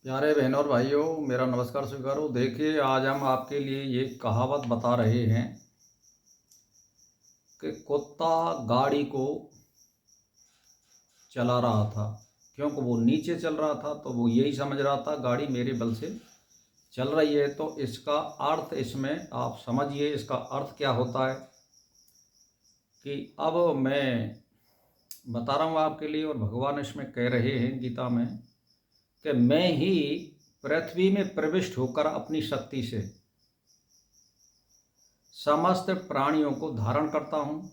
प्यारे बहनों और भाइयों, मेरा नमस्कार स्वीकारो। देखिए, आज हम आपके लिए ये कहावत बता रहे हैं कि कुत्ता गाड़ी को चला रहा था। क्योंकि वो नीचे चल रहा था तो वो यही समझ रहा था गाड़ी मेरे बल से चल रही है। तो इसका अर्थ इसमें आप समझिए, इसका अर्थ क्या होता है कि अब मैं बता रहा हूँ आपके लिए, और भगवान इसमें कह रहे हैं गीता में कि मैं ही पृथ्वी में प्रविष्ट होकर अपनी शक्ति से समस्त प्राणियों को धारण करता हूँ,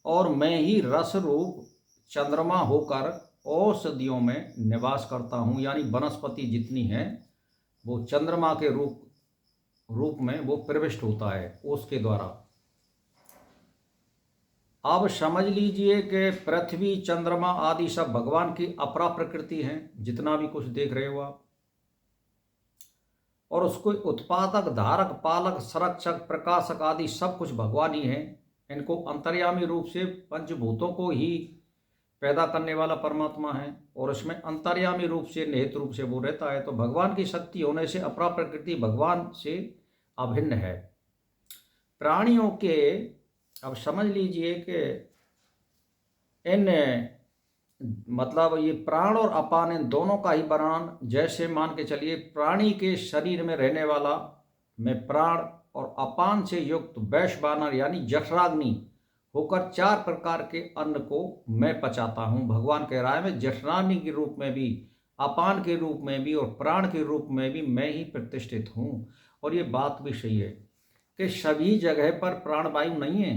और मैं ही रस रूप चंद्रमा होकर औषधियों में निवास करता हूँ। यानी वनस्पति जितनी है वो चंद्रमा के रूप में वो प्रविष्ट होता है उसके द्वारा। अब समझ लीजिए कि पृथ्वी, चंद्रमा आदि सब भगवान की अपरा प्रकृति हैं, जितना भी कुछ देख रहे हो आप। और उसको उत्पादक, धारक, पालक, संरक्षक, प्रकाशक आदि सब कुछ भगवान ही है। इनको अंतर्यामी रूप से पंचभूतों को ही पैदा करने वाला परमात्मा है, और उसमें अंतर्यामी रूप से, निहित रूप से वो रहता है। तो भगवान की शक्ति होने से अपरा प्रकृति भगवान से अभिन्न है। प्राणियों के, अब समझ लीजिए कि इन, मतलब ये प्राण और अपान, इन दोनों का ही वर्णन, जैसे मान के चलिए प्राणी के शरीर में रहने वाला मैं प्राण, और अपान से युक्त वैश्वानर यानी जठराग्नि होकर 4 प्रकार के अन्न को मैं पचाता हूँ। भगवान कह रहा है मैं जठराग्नि के रूप में भी, अपान के रूप में भी और प्राण के रूप में भी मैं ही प्रतिष्ठित हूँ। और ये बात भी सही है कि सभी जगह पर प्राणवायु नहीं है।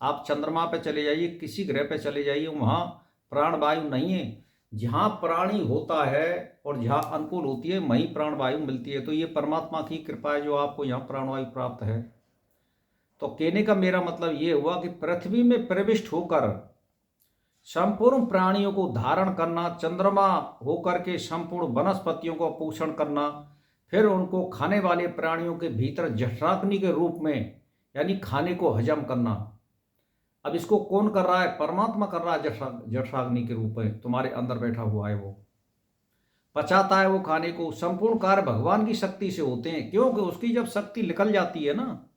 आप चंद्रमा पे चले जाइए, किसी ग्रह पे चले जाइए, वहाँ प्राणवायु नहीं है। जहाँ प्राणी होता है और जहाँ अनुकूल होती है वहीं प्राणवायु मिलती है। तो ये परमात्मा की कृपा है जो आपको यहाँ प्राणवायु प्राप्त है। तो कहने का मेरा मतलब ये हुआ कि पृथ्वी में प्रविष्ट होकर संपूर्ण प्राणियों को धारण करना, चंद्रमा होकर के संपूर्ण वनस्पतियों को पोषण करना, फिर उनको खाने वाले प्राणियों के भीतर जठराग्नि के रूप में यानी खाने को हजम करना। अब इसको कौन कर रहा है? परमात्मा कर रहा है। जठराग्नि के रूप में तुम्हारे अंदर बैठा हुआ है, वो पचाता है वो खाने को। संपूर्ण कार्य भगवान की शक्ति से होते हैं, क्योंकि उसकी जब शक्ति निकल जाती है ना,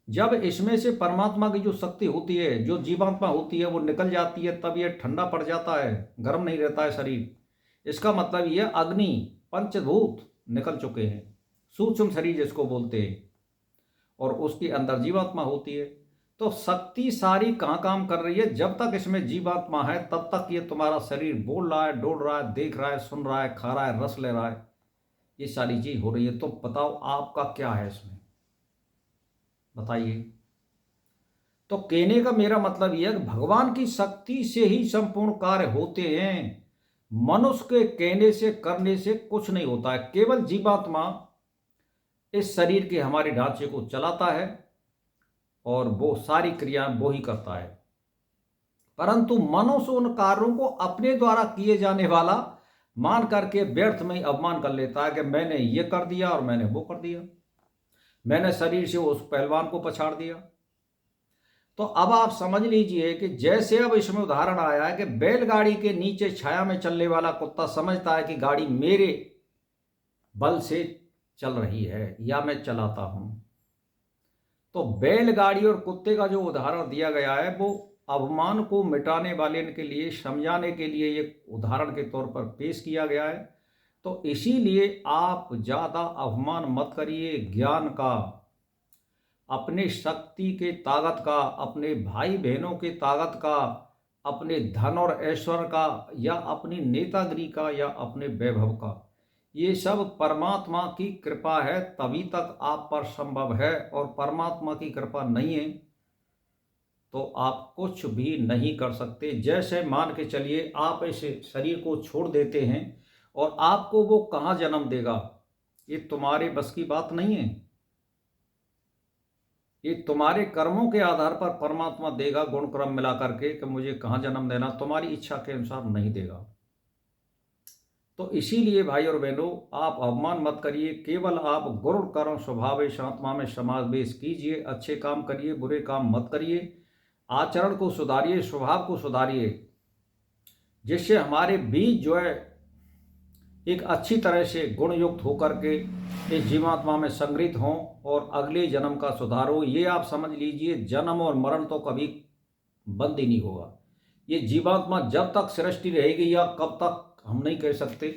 जब इसमें से परमात्मा की जो शक्ति होती है, जो जीवात्मा होती है, वो निकल जाती है, तब ये ठंडा पड़ जाता है, गर्म नहीं रहता है शरीर। इसका मतलब ये अग्नि, पंचभूत निकल चुके हैं, सूक्ष्म शरीर जिसको बोलते हैं, और उसके अंदर जीवात्मा होती है। तो शक्ति सारी कहाँ काम कर रही है? जब तक इसमें जीवात्मा है तब तक ये तुम्हारा शरीर बोल रहा है, डोल रहा है, देख रहा है, सुन रहा है, खा रहा है, रस ले रहा है, ये सारी चीज हो रही है। तो बताओ आपका क्या है इसमें, बताइए। तो कहने का मेरा मतलब यह है कि भगवान की शक्ति से ही संपूर्ण कार्य होते हैं। मनुष्य के कहने से, करने से कुछ नहीं होता है। केवल जीवात्मा इस शरीर के हमारे ढांचे को चलाता है और वो सारी क्रियाएं वो ही करता है। परंतु मनुष्य उन कार्यों को अपने द्वारा किए जाने वाला मान करके व्यर्थ में ही अवमान कर लेता है कि मैंने ये कर दिया और मैंने वो कर दिया, मैंने शरीर से उस पहलवान को पछाड़ दिया। तो अब आप समझ लीजिए कि जैसे अब इसमें उदाहरण आया है कि बैलगाड़ी के नीचे छाया में चलने वाला कुत्ता समझता है कि गाड़ी मेरे बल से चल रही है या मैं चलाता हूं। तो बैलगाड़ी और कुत्ते का जो उदाहरण दिया गया है वो अवमान को मिटाने वाले के लिए, समझाने के लिए एक उदाहरण के तौर पर पेश किया गया है। तो इसीलिए आप ज़्यादा अवमान मत करिए ज्ञान का, अपने शक्ति के ताकत का, अपने भाई बहनों के ताकत का, अपने धन और ऐश्वर्य का, या अपनी नेतागिरी का, या अपने वैभव का। ये सब परमात्मा की कृपा है, तभी तक आप पर संभव है। और परमात्मा की कृपा नहीं है तो आप कुछ भी नहीं कर सकते। जैसे मान के चलिए आप इस शरीर को छोड़ देते हैं, और आपको वो कहाँ जन्म देगा, ये तुम्हारे बस की बात नहीं है। ये तुम्हारे कर्मों के आधार पर परमात्मा देगा, गुण क्रम मिला करके, कि मुझे कहाँ जन्म देना, तुम्हारी इच्छा के अनुसार नहीं देगा। तो इसीलिए भाई और बहनों, आप अवमान मत करिए। केवल आप गुरु कर्म स्वभावेश आत्मा में समावेश कीजिए। अच्छे काम करिए, बुरे काम मत करिए। आचरण को सुधारिए, स्वभाव को सुधारिए, जिससे हमारे बीज जो है एक अच्छी तरह से गुण युक्त होकर के इस जीवात्मा में संग्रहित हों और अगले जन्म का सुधार हो। ये आप समझ लीजिए, जन्म और मरण तो कभी बंद ही नहीं होगा। ये जीवात्मा जब तक सृष्टि रहेगी या कब तक हम नहीं कह सकते,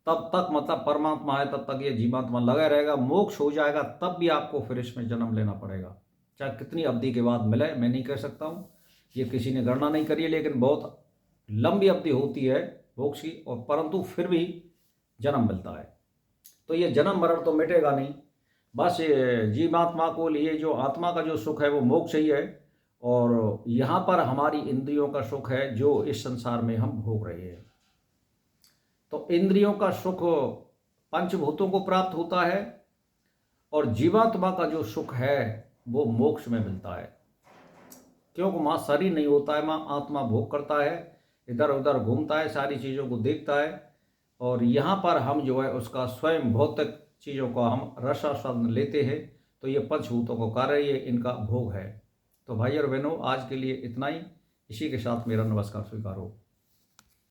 तब तक मतलब परमात्मा है तब तक ये जीवात्मा लगा रहेगा। मोक्ष हो जाएगा तब भी आपको फिर इसमें जन्म लेना पड़ेगा, चाहे कितनी अवधि के बाद मिले मैं नहीं कह सकता हूँ, ये किसी ने गणना नहीं करी है, लेकिन बहुत लंबी अवधि होती है मोक्ष की, और परंतु फिर भी जन्म मिलता है। तो ये जन्म मरण तो मिटेगा नहीं, बस जीवात्मा को लिए जो आत्मा का जो सुख है वो मोक्ष ही है, और यहाँ पर हमारी इंद्रियों का सुख है जो इस संसार में हम भोग रहे हैं। तो इंद्रियों का सुख पंचभूतों को प्राप्त होता है, और जीवात्मा का जो सुख है वो मोक्ष में मिलता है। क्योंकि माँ शरीर नहीं होता है, माँ आत्मा भोग करता है, इधर उधर घूमता है, सारी चीज़ों को देखता है, और यहाँ पर हम जो है उसका स्वयं भौतिक चीज़ों का हम रसास्वाद लेते हैं। तो ये पंचभूतों को कार्य, ये इनका भोग है। तो भाई और बहनों, आज के लिए इतना ही। इसी के साथ मेरा नमस्कार स्वीकार हो।